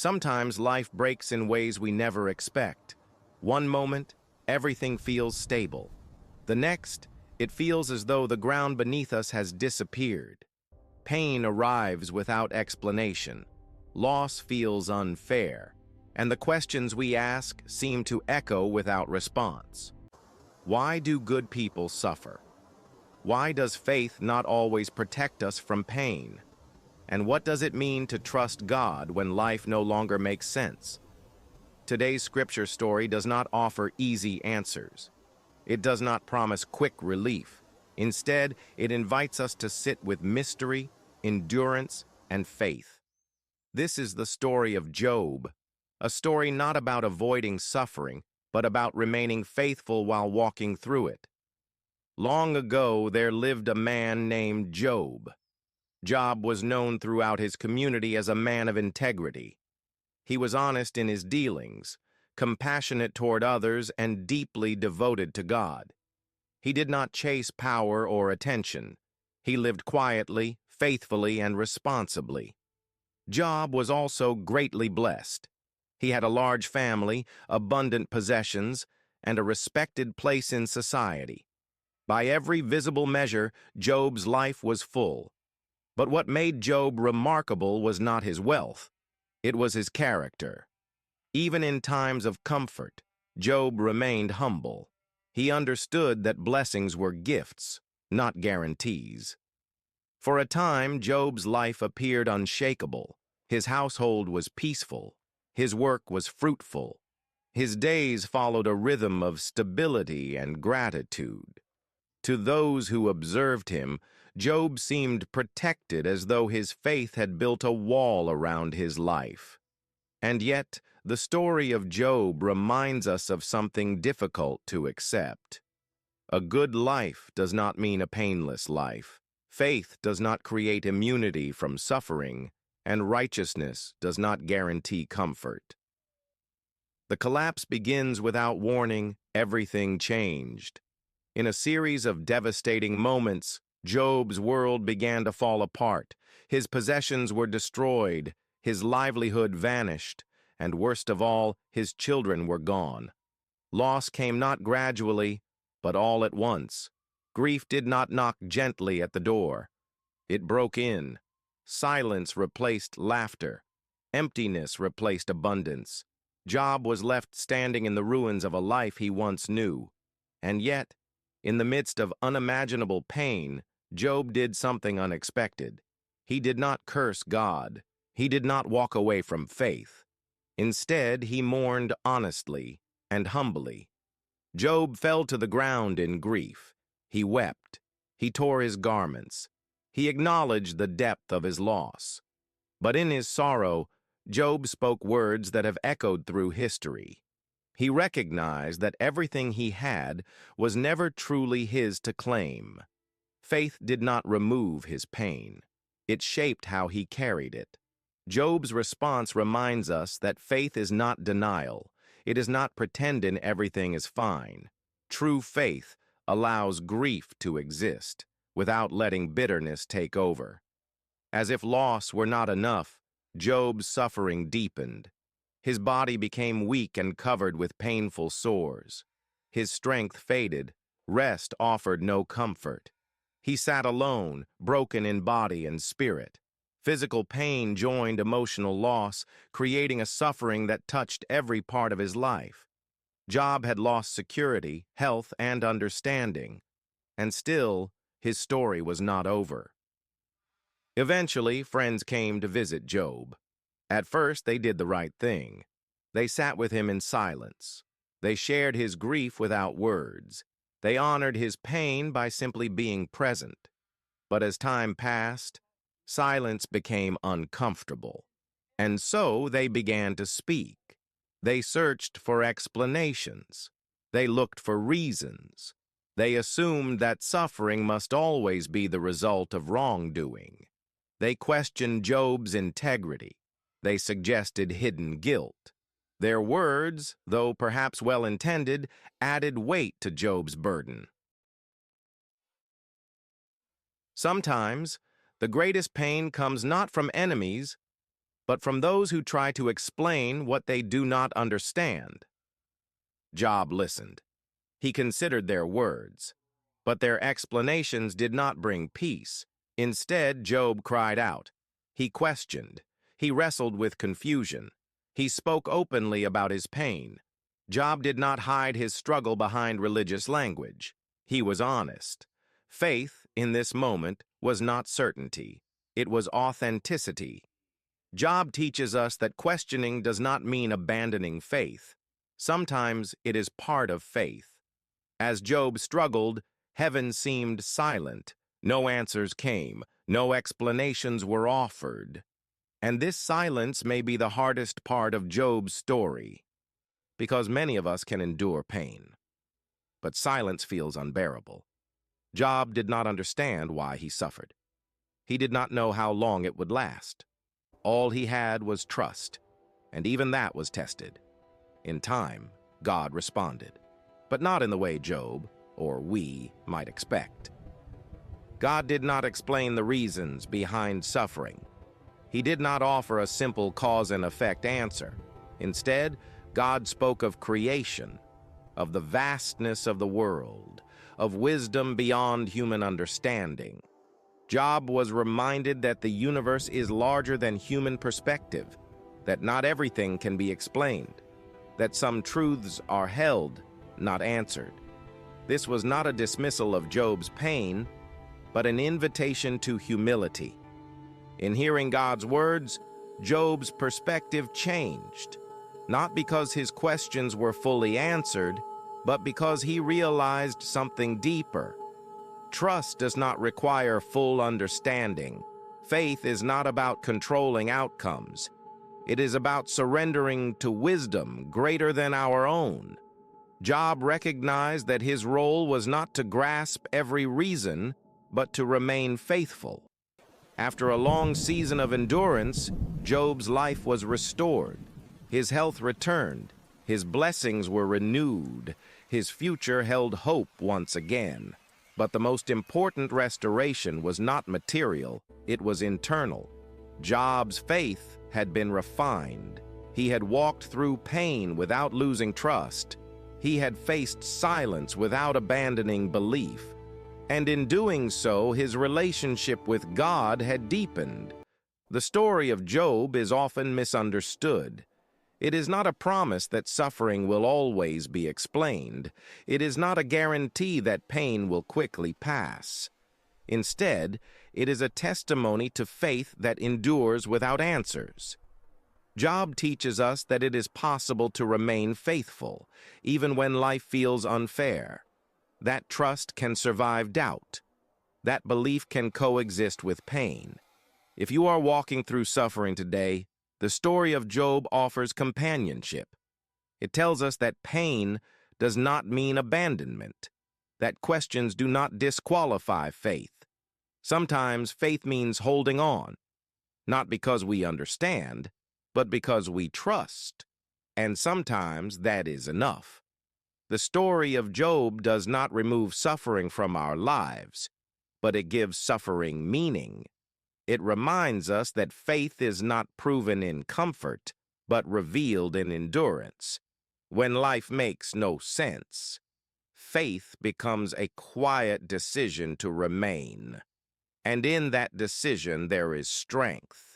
Sometimes life breaks in ways we never expect. One moment, everything feels stable. The next, it feels as though the ground beneath us has disappeared. Pain arrives without explanation. Loss feels unfair, and the questions we ask seem to echo without response. Why do good people suffer? Why does faith not always protect us from pain? And what does it mean to trust God when life no longer makes sense? Today's scripture story does not offer easy answers. It does not promise quick relief. Instead, it invites us to sit with mystery, endurance, and faith. This is the story of Job, a story not about avoiding suffering, but about remaining faithful while walking through it. Long ago, there lived a man named Job. Job was known throughout his community as a man of integrity. He was honest in his dealings, compassionate toward others, and deeply devoted to God. He did not chase power or attention. He lived quietly, faithfully, and responsibly. Job was also greatly blessed. He had a large family, abundant possessions, and a respected place in society. By every visible measure, Job's life was full. But what made Job remarkable was not his wealth. It was his character. Even in times of comfort, Job remained humble. He understood that blessings were gifts, not guarantees. For a time, Job's life appeared unshakable. His household was peaceful. His work was fruitful. His days followed a rhythm of stability and gratitude. To those who observed him, Job seemed protected as though his faith had built a wall around his life. And yet, the story of Job reminds us of something difficult to accept. A good life does not mean a painless life. Faith does not create immunity from suffering, and righteousness does not guarantee comfort. The collapse begins without warning. Everything changed. In a series of devastating moments, Job's world began to fall apart. His possessions were destroyed, his livelihood vanished, and worst of all, his children were gone. Loss came not gradually, but all at once. Grief did not knock gently at the door. It broke in. Silence replaced laughter. Emptiness replaced abundance. Job was left standing in the ruins of a life he once knew. And yet, in the midst of unimaginable pain, Job did something unexpected. He did not curse God. He did not walk away from faith. Instead, he mourned honestly and humbly. Job fell to the ground in grief. He wept. He tore his garments. He acknowledged the depth of his loss. But in his sorrow, Job spoke words that have echoed through history. He recognized that everything he had was never truly his to claim. Faith did not remove his pain. It shaped how he carried it. Job's response reminds us that faith is not denial. It is not pretending everything is fine. True faith allows grief to exist without letting bitterness take over. As if loss were not enough, Job's suffering deepened. His body became weak and covered with painful sores. His strength faded. Rest offered no comfort. He sat alone, broken in body and spirit. Physical pain joined emotional loss, creating a suffering that touched every part of his life. Job had lost security, health, and understanding. And still, his story was not over. Eventually, friends came to visit Job. At first, they did the right thing. They sat with him in silence. They shared his grief without words. They honored his pain by simply being present. But as time passed, silence became uncomfortable. And so they began to speak. They searched for explanations. They looked for reasons. They assumed that suffering must always be the result of wrongdoing. They questioned Job's integrity. They suggested hidden guilt. Their words, though perhaps well-intended, added weight to Job's burden. Sometimes, the greatest pain comes not from enemies, but from those who try to explain what they do not understand. Job listened. He considered their words, but their explanations did not bring peace. Instead, Job cried out. He questioned. He wrestled with confusion. He spoke openly about his pain. Job did not hide his struggle behind religious language. He was honest. Faith, in this moment, was not certainty. It was authenticity. Job teaches us that questioning does not mean abandoning faith. Sometimes it is part of faith. As Job struggled, heaven seemed silent. No answers came. No explanations were offered. And this silence may be the hardest part of Job's story, because many of us can endure pain. But silence feels unbearable. Job did not understand why he suffered. He did not know how long it would last. All he had was trust, and even that was tested. In time, God responded, but not in the way Job, or we, might expect. God did not explain the reasons behind suffering. He did not offer a simple cause and effect answer. Instead, God spoke of creation, of the vastness of the world, of wisdom beyond human understanding. Job was reminded that the universe is larger than human perspective, that not everything can be explained, that some truths are held, not answered. This was not a dismissal of Job's pain, but an invitation to humility. In hearing God's words, Job's perspective changed, not because his questions were fully answered, but because he realized something deeper. Trust does not require full understanding. Faith is not about controlling outcomes. It is about surrendering to wisdom greater than our own. Job recognized that his role was not to grasp every reason, but to remain faithful. After a long season of endurance, Job's life was restored. His health returned. His blessings were renewed. His future held hope once again. But the most important restoration was not material, it was internal. Job's faith had been refined. He had walked through pain without losing trust. He had faced silence without abandoning belief. And in doing so, his relationship with God had deepened. The story of Job is often misunderstood. It is not a promise that suffering will always be explained. It is not a guarantee that pain will quickly pass. Instead, it is a testimony to faith that endures without answers. Job teaches us that it is possible to remain faithful, even when life feels unfair. That trust can survive doubt. That belief can coexist with pain. If you are walking through suffering today, the story of Job offers companionship. It tells us that pain does not mean abandonment, that questions do not disqualify faith. Sometimes faith means holding on, not because we understand, but because we trust. And sometimes that is enough. The story of Job does not remove suffering from our lives, but it gives suffering meaning. It reminds us that faith is not proven in comfort, but revealed in endurance. When life makes no sense, faith becomes a quiet decision to remain. And in that decision there is strength.